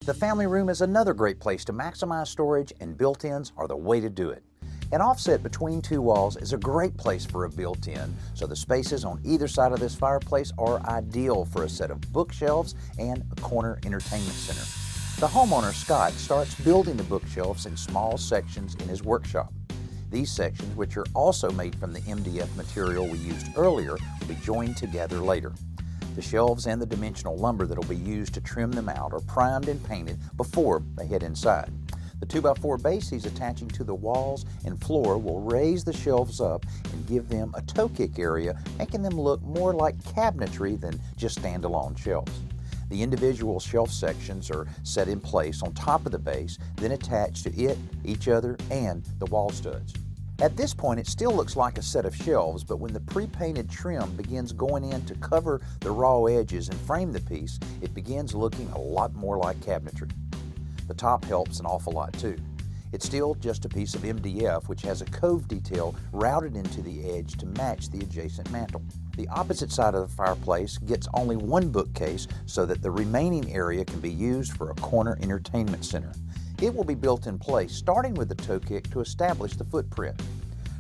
The family room is another great place to maximize storage, and built-ins are the way to do it. An offset between two walls is a great place for a built-in, so the spaces on either side of this fireplace are ideal for a set of bookshelves and a corner entertainment center. The homeowner, Scott, starts building the bookshelves in small sections in his workshop. These sections, which are also made from the MDF material we used earlier, will be joined together later. The shelves and the dimensional lumber that will be used to trim them out are primed and painted before they head inside. The 2x4 bases attaching to the walls and floor will raise the shelves up and give them a toe kick area, making them look more like cabinetry than just standalone shelves. The individual shelf sections are set in place on top of the base, then attached to it, each other, and the wall studs. At this point, it still looks like a set of shelves, but when the pre-painted trim begins going in to cover the raw edges and frame the piece, it begins looking a lot more like cabinetry. The top helps an awful lot too. It's still just a piece of MDF which has a cove detail routed into the edge to match the adjacent mantel. The opposite side of the fireplace gets only one bookcase so that the remaining area can be used for a corner entertainment center. It will be built in place, starting with the toe kick to establish the footprint.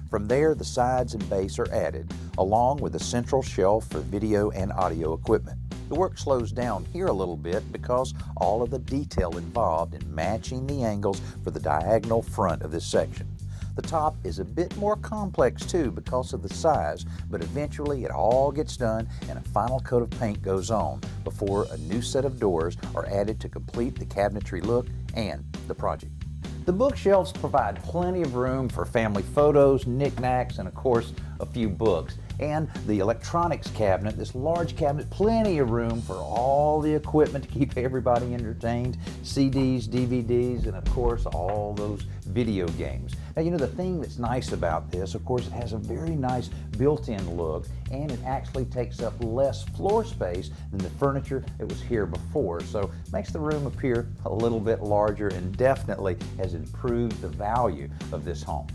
From there, the sides and base are added, along with a central shelf for video and audio equipment. The work slows down here a little bit because all of the detail involved in matching the angles for the diagonal front of this section. The top is a bit more complex too because of the size, but eventually it all gets done and a final coat of paint goes on before a new set of doors are added to complete the cabinetry look and the project. The bookshelves provide plenty of room for family photos, knickknacks, and of course a few books. And the electronics cabinet, this large cabinet, plenty of room for all the equipment to keep everybody entertained, CDs, DVDs, and of course all those video games. Now, you know, the thing that's nice about this, of course, it has a very nice built-in look, and it actually takes up less floor space than the furniture that was here before, so it makes the room appear a little bit larger and definitely has improved the value of this home.